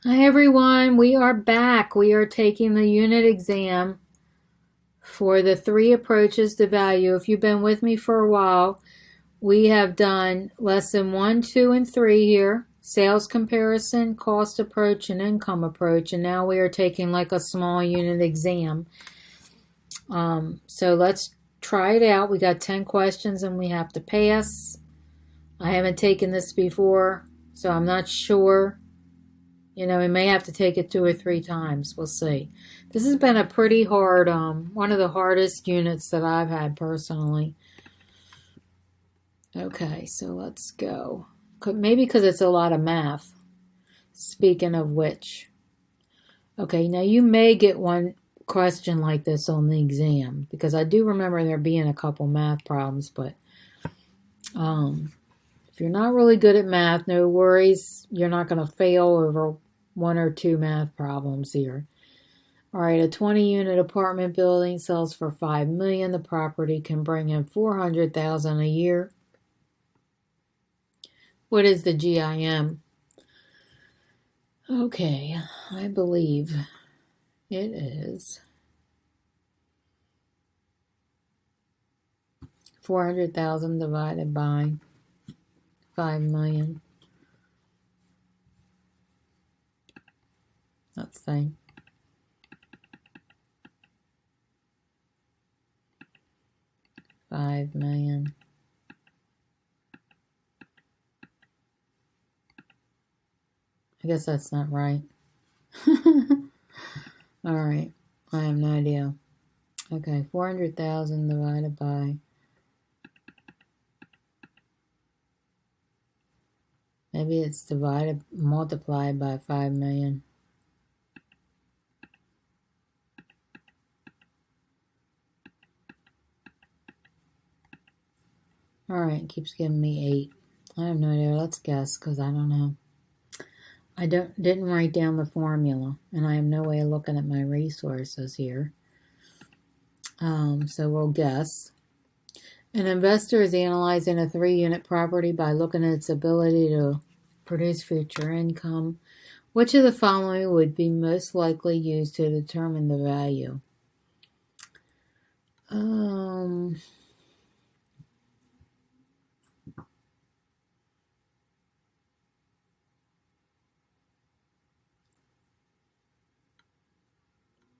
Hi everyone, we are back. We are taking the unit exam for the 3 approaches to value. If you've been with me for a while, we have done lesson 1, 2, and 3 here. Sales comparison, cost approach, and income approach. And now we are taking like a small unit exam. So let's try it out. We got 10 questions and we have to pass. I haven't taken this before, so I'm not sure. You know, we may have to take it 2 or 3 times. We'll see. This has been a pretty hard, one of the hardest units that I've had personally. Okay, so let's go. Maybe because it's a lot of math. Speaking of which. Okay, now you may get one question like this on the exam, because I do remember there being a couple math problems, but if you're not really good at math, no worries. You're not going to fail over 1 or 2 math problems here. All right, a 20-unit apartment building sells for $5 million. The property can bring in $400,000 a year. What is the GIM? Okay, I believe it is 400,000 divided by 5 million. Let's see. $5 million. I guess that's not right. All right. I have no idea. Okay, 400,000 divided by... Maybe it's multiplied by 5 million. Alright, it keeps giving me 8. I have no idea. Let's guess, because I don't know. I didn't write down the formula, and I have no way of looking at my resources here. So we'll guess. An investor is analyzing a 3-unit property by looking at its ability to produce future income. Which of the following would be most likely used to determine the value?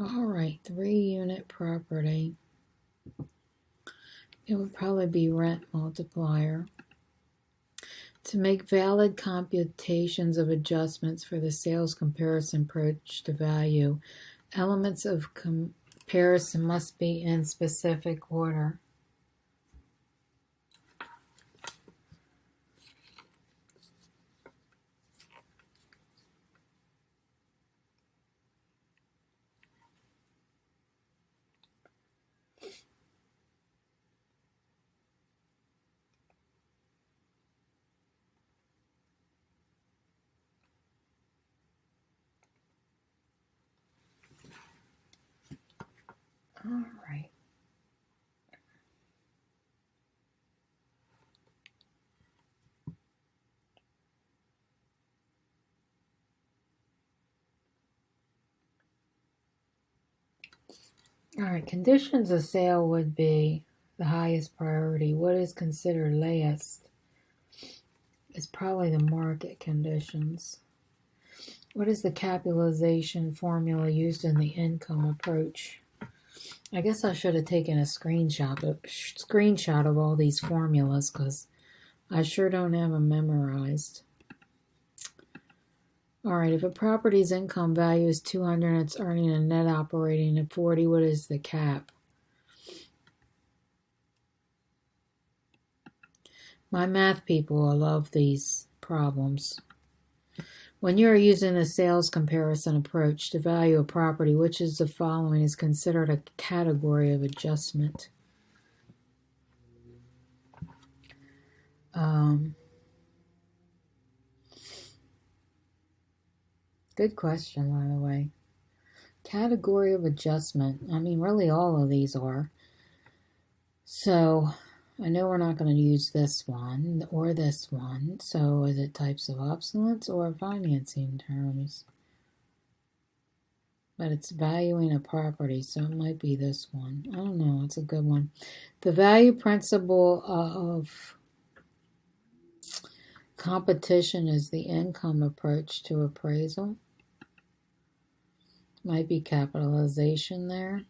All right, 3-unit property. It would probably be rent multiplier. To make valid computations of adjustments for the sales comparison approach to value, elements of comparison must be in specific order. All right. All right, conditions of sale would be the highest priority. What is considered last is probably the market conditions. What is the capitalization formula used in the income approach? I guess I should have taken a screenshot of all these formulas, because I sure don't have them memorized. All right, if a property's income value is 200 and it's earning a net operating of 40, what is the cap? My math people will love these problems. When you are using a sales comparison approach to value a property, which is the following is considered a category of adjustment? Good question, by the way. Category of adjustment. I mean, really all of these are. So I know we're not going to use this one or this one. So is it types of obsolescence or financing terms? but it's valuing a property, so it might be this one. I don't know. It's a good one. The value principle of competition is the income approach to appraisal. Might be capitalization there.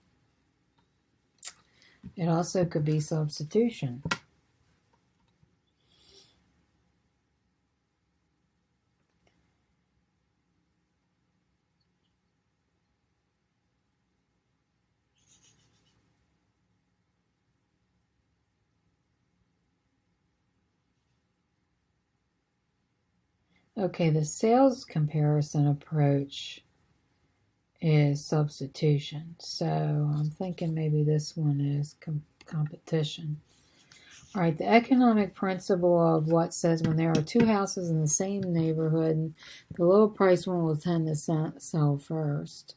It also could be substitution. Okay, the sales comparison approach is substitution. So I'm thinking maybe this one is competition. All right, the economic principle of what says when there are two houses in the same neighborhood, the lower price one will tend to sell first.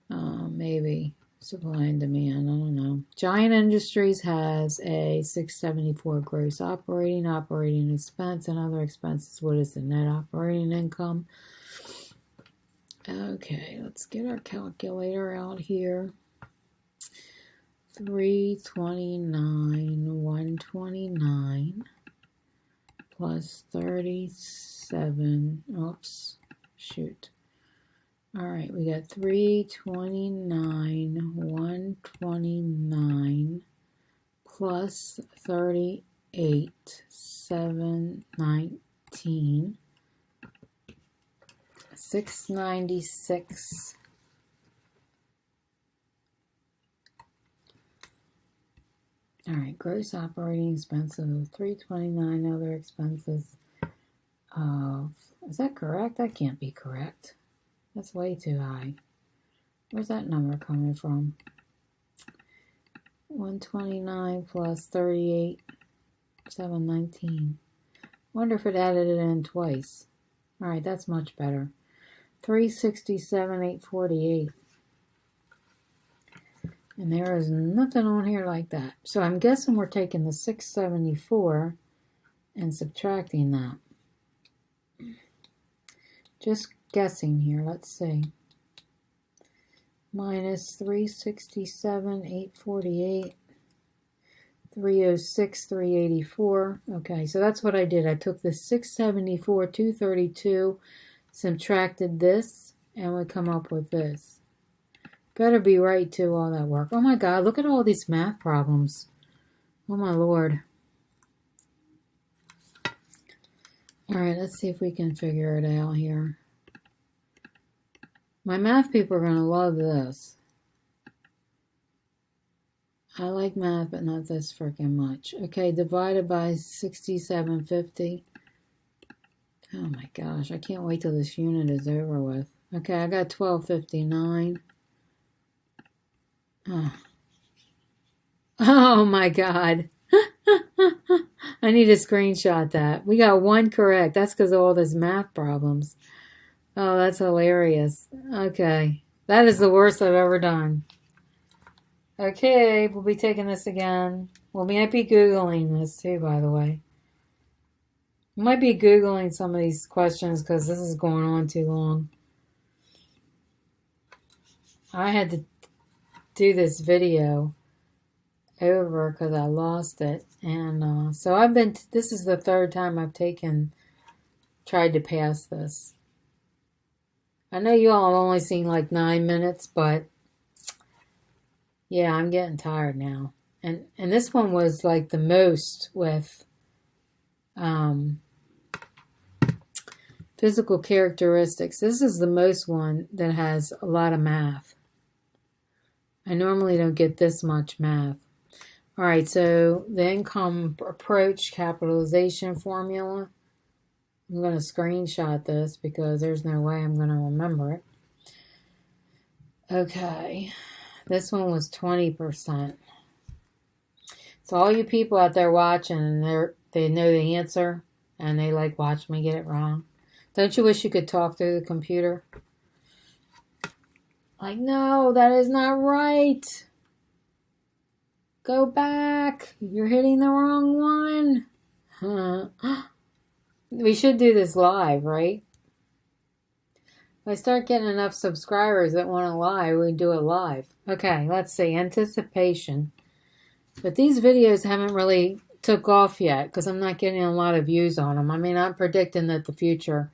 Maybe supply and demand, I don't know. Giant Industries has a 674 gross operating expense and other expenses. What is the net operating income? Okay, let's get our calculator out here. 329, 129 plus 37. Oops, shoot. All right, we got 329, 129 plus 38, 719, 696. All right, gross operating expenses of 329, other expenses of, is that correct? That can't be correct. That's way too high. Where's that number coming from? 129 plus 38, 719. Wonder if it added it in twice. All right, that's much better. 367, 848. And there is nothing on here like that. So I'm guessing we're taking the 674 and subtracting that. Just guessing here. Let's see. Minus 367, 848. 306, 384. Okay, so that's what I did. I took the 674, 232, subtracted this, and we come up with this. Better be right, too, all that work. Oh, my God, look at all these math problems. Oh, my Lord. All right, let's see if we can figure it out here. My math people are going to love this. I like math, but not this freaking much. Okay, divided by 6750. Oh, my gosh, I can't wait till this unit is over with. Okay, I got 1259. Oh my God. I need to screenshot that. We got one correct. That's because of all these math problems. Oh, that's hilarious. Okay. That is the worst I've ever done. Okay, we'll be taking this again. Well, we might be Googling this too, by the way. We might be Googling some of these questions because this is going on too long. I had to do this video over because I lost it, and so I've been this is the third time I've tried to pass this. I know you all have only seen like 9 minutes, but yeah, I'm getting tired now. And this one was like the most with physical characteristics. This is the most one that has a lot of math. I normally don't get this much math. All right, so the income approach capitalization formula. I'm going to screenshot this because there's no way I'm going to remember it. Okay, this one was 20%. So all you people out there watching, and they know the answer, and they like watch me get it wrong. Don't you wish you could talk through the computer? Like, no, that is not right. Go back. You're hitting the wrong one. We should do this live, right? I start getting enough subscribers that want to live, we do it live. Okay, let's see. Anticipation. But these videos haven't really took off yet because I'm not getting a lot of views on them. I mean, I'm predicting that the future,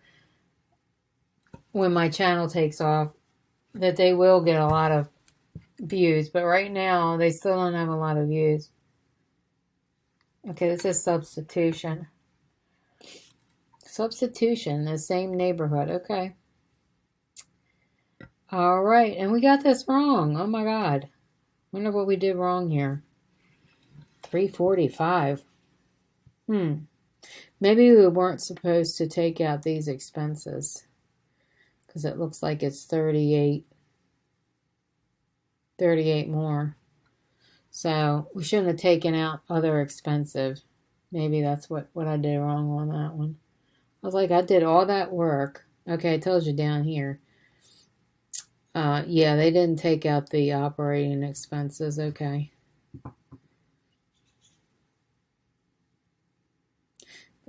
when my channel takes off, that they will get a lot of views. But right now, they still don't have a lot of views. Okay, this is substitution. Substitution, the same neighborhood. Okay. All right, and we got this wrong. Oh my God. Wonder what we did wrong here. 345. Maybe we weren't supposed to take out these expenses because it looks like it's 38 more. So we shouldn't have taken out other expensive. Maybe that's what I did wrong on that one. I was like, I did all that work. Okay, it tells you down here. Yeah, they didn't take out the operating expenses. Okay. But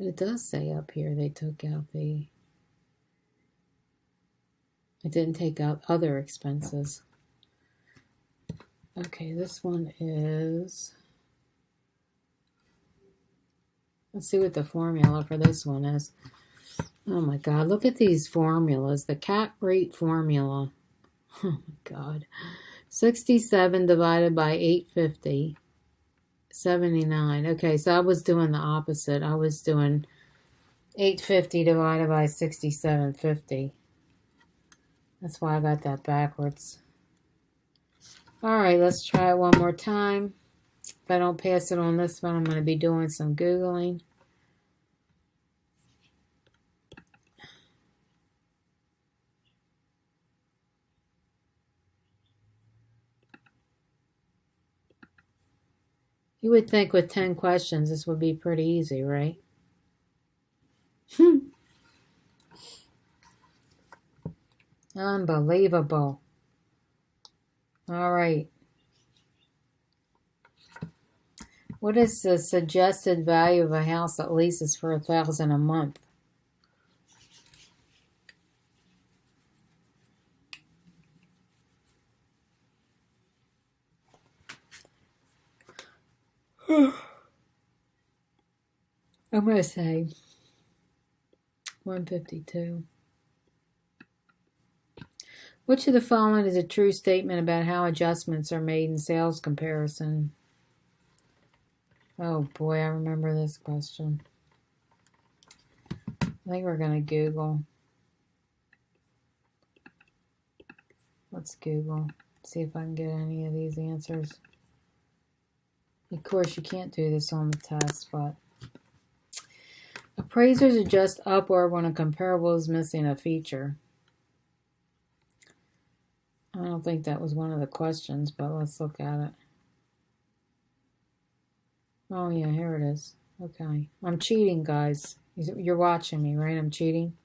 it does say up here they took out it didn't take out other expenses. Okay, this one is, let's see what the formula for this one is. Oh my God, look at these formulas. The cap rate formula. Oh my God. 67 divided by 850. 79. Okay, so I was doing the opposite. I was doing 850 divided by 6750. That's why I got that backwards. All right, let's try it one more time. If I don't pass it on this one, I'm going to be doing some Googling. You would think with 10 questions, this would be pretty easy, right? Unbelievable. All right. What is the suggested value of a house that leases for $1,000 a month? I'm going to say 152. Which of the following is a true statement about how adjustments are made in sales comparison? Oh boy, I remember this question. I think we're going to Google. Let's Google. See if I can get any of these answers. Of course, you can't do this on the test, but appraisers adjust upward when a comparable is missing a feature. I don't think that was one of the questions, but let's look at it. Oh yeah, here it is. Okay. I'm cheating, guys. You're watching me, right? I'm cheating.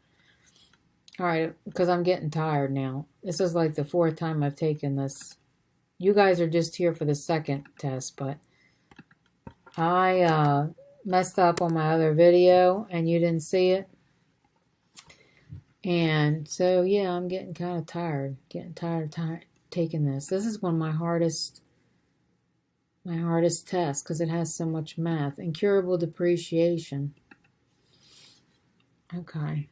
All right, because I'm getting tired now. This is like the 4th time I've taken this. You guys are just here for the second test, but I messed up on my other video and you didn't see it. And so, yeah, I'm getting kind of tired. Getting tired of taking this. This is one of my hardest tests because it has so much math. Incurable depreciation. Okay.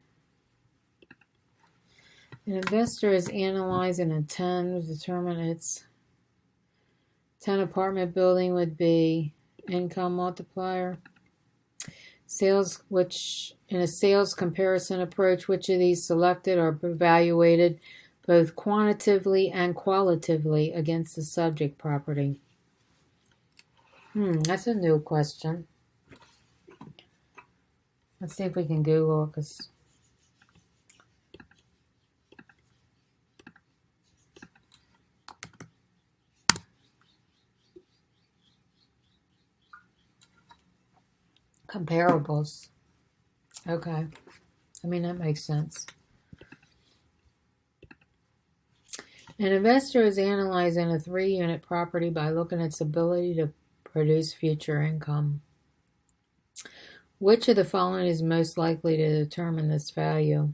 An investor is analyzing a 10 to determine its 10 apartment building would be income multiplier. Sales, which in a sales comparison approach, which of these selected are evaluated both quantitatively and qualitatively against the subject property? That's a new question. Let's see if we can Google it, because comparables. Okay. I mean, that makes sense. An investor is analyzing a 3-unit property by looking at its ability to produce future income. Which of the following is most likely to determine this value?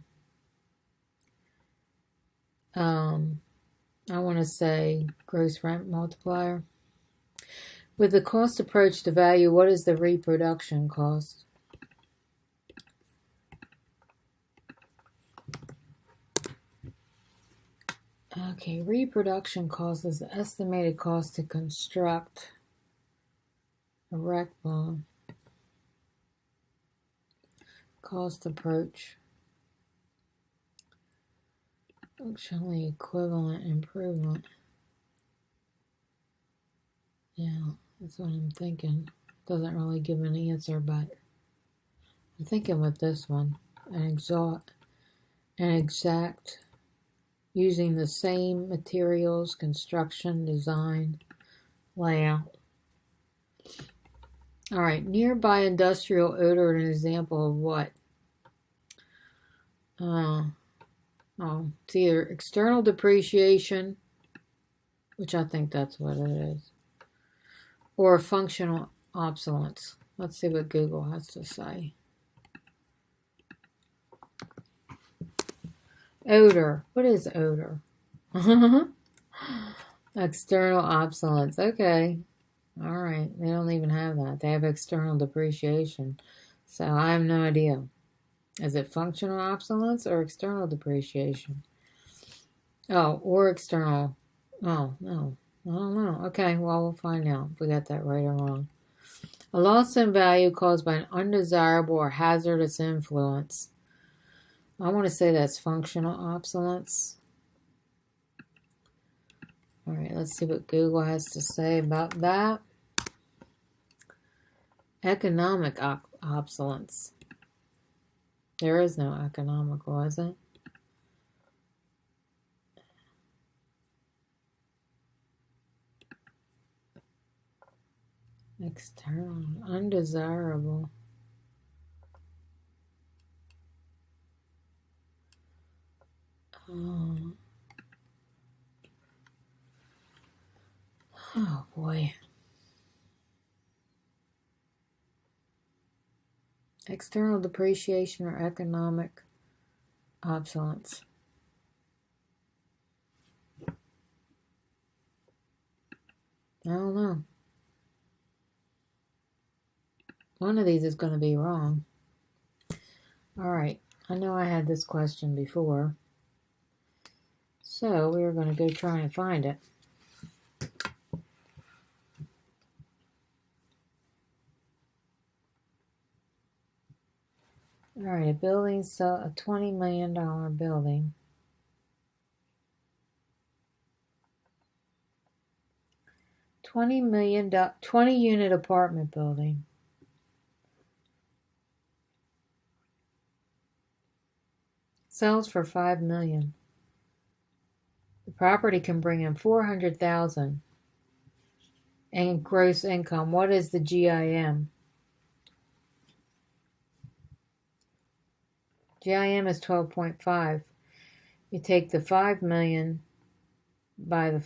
I want to say gross rent multiplier. With the cost approach to value, what is the reproduction cost? Okay, reproduction cost is the estimated cost to construct a rec bomb. Cost approach. Functionally equivalent improvement. Yeah, that's what I'm thinking. Doesn't really give an answer, but I'm thinking with this one, an exact, using the same materials, construction, design, layout. All right, nearby industrial odor, an example of what? It's either external depreciation, which I think that's what it is, or functional obsolescence. Let's see what Google has to say. Odor. What is odor? External obsolescence. Okay. All right. They don't even have that. They have external depreciation. So I have no idea. Is it functional obsolescence or external depreciation? Oh, or external. Oh, no. I don't know. Okay, well, we'll find out if we got that right or wrong. A loss in value caused by an undesirable or hazardous influence. I want to say that's functional obsolescence. All right, let's see what Google has to say about that. Economic obsolescence. There is no economical, is it? External, undesirable. Oh boy. External depreciation or economic obsolescence. I don't know. One of these is going to be wrong. All right. I know I had this question before. So we're going to go try and find it. All right. A building, a $20 million building. $20 unit apartment building. Sells for $5 million. The property can bring in $400,000 in gross income. What is the GIM? GIM is 12.5. You take the 5 million by the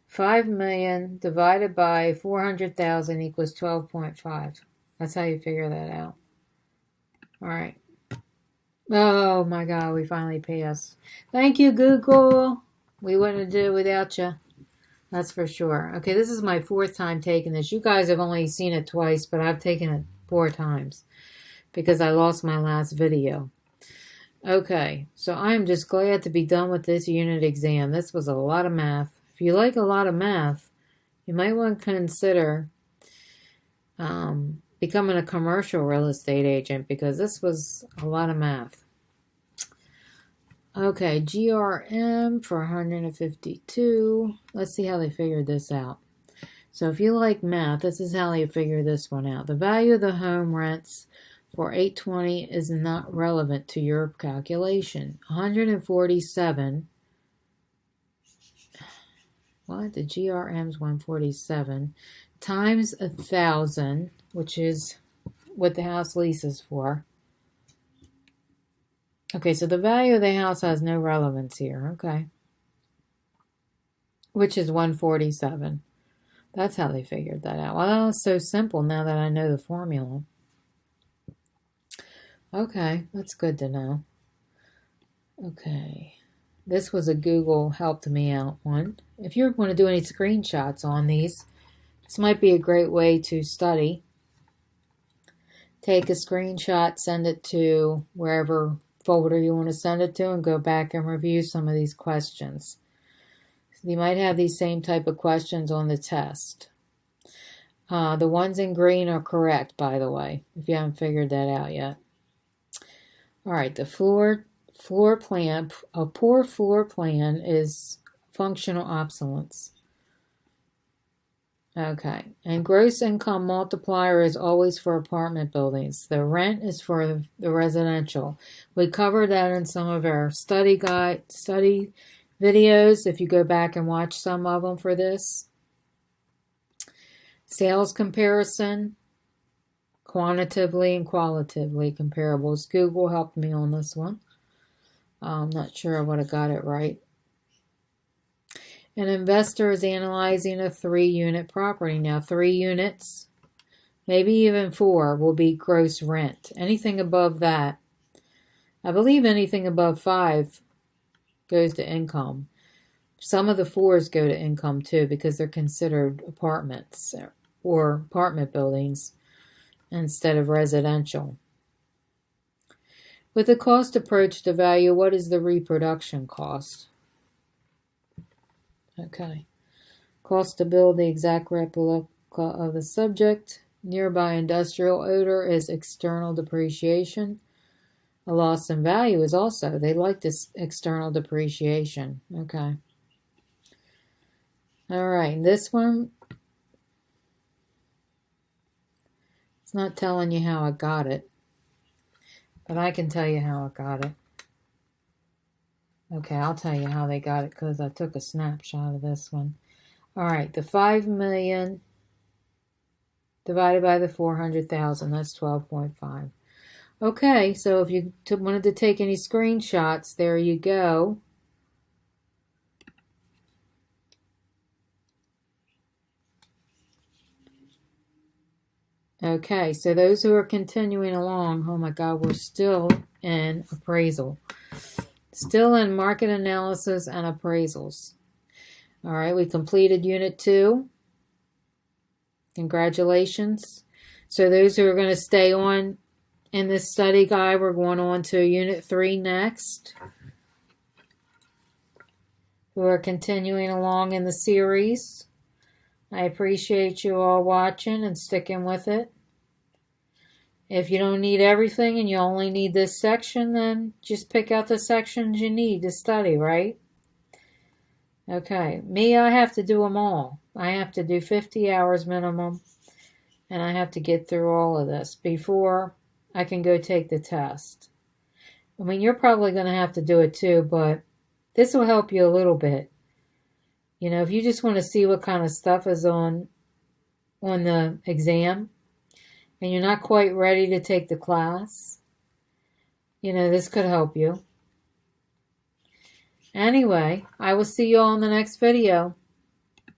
5 million divided by 400,000 equals 12.5. That's how you figure that out. All right. Oh my God, we finally passed. Thank you, Google. We wouldn't do it without you. That's for sure. Okay, this is my 4th time taking this. You guys have only seen it twice, but I've taken it 4 times because I lost my last video. Okay, so I'm just glad to be done with this unit exam. This was a lot of math. If you like a lot of math, you might want to consider becoming a commercial real estate agent because this was a lot of math. Okay, GRM for 152. Let's see how they figured this out. So if you like math, this is how they figure this one out. The value of the home rents for 820 is not relevant to your calculation. 147. What? The GRM's 147 times 1,000, which is what the house lease is for. Okay, so the value of the house has no relevance here. Okay. Which is 147. That's how they figured that out. Well, that was so simple now that I know the formula. Okay, that's good to know. Okay. This was a Google helped me out one. If you're going to do any screenshots on these, this might be a great way to study. Take a screenshot, send it to wherever folder you want to send it to, and go back and review some of these questions. You might have these same type of questions on the test. The ones in green are correct, by the way, if you haven't figured that out yet. All right, the floor plan. A poor floor plan is functional obsolescence. Okay, and gross income multiplier is always for apartment buildings. The rent is for the residential. We covered that in some of our study videos, if you go back and watch some of them for this. Sales comparison, quantitatively and qualitatively comparables. Google helped me on this one. I'm not sure I would have got it right. An investor is analyzing a 3-unit property. Now, 3 units, maybe even 4, will be gross rent. Anything above that, I believe anything above 5 goes to income. Some of the 4s go to income too because they're considered apartments or apartment buildings instead of residential. With the cost approach to value, what is the reproduction cost? Okay. Cost to build the exact replica of the subject. Nearby industrial odor is external depreciation. A loss in value is also, they like this external depreciation. Okay. All right, this one, it's not telling you how I got it, but I can tell you how I got it. Okay, I'll tell you how they got it because I took a snapshot of this one. All right, the 5 million divided by the 400,000, that's 12.5. Okay, so if you wanted to take any screenshots, there you go. Okay, so those who are continuing along, oh my God, we're still in appraisal. Still in market analysis and appraisals. All right, we completed Unit 2. Congratulations. So those who are going to stay on in this study guide, we're going on to Unit 3 next. Who are continuing along in the series. I appreciate you all watching and sticking with it. If you don't need everything and you only need this section, then just pick out the sections you need to study, right? Okay, me, I have to do them all. I have to do 50 hours minimum, and I have to get through all of this before I can go take the test. I mean, you're probably going to have to do it too, but this will help you a little bit. You know, if you just want to see what kind of stuff is on the exam, and you're not quite ready to take the class, you know, this could help you. Anyway, I will see you all in the next video.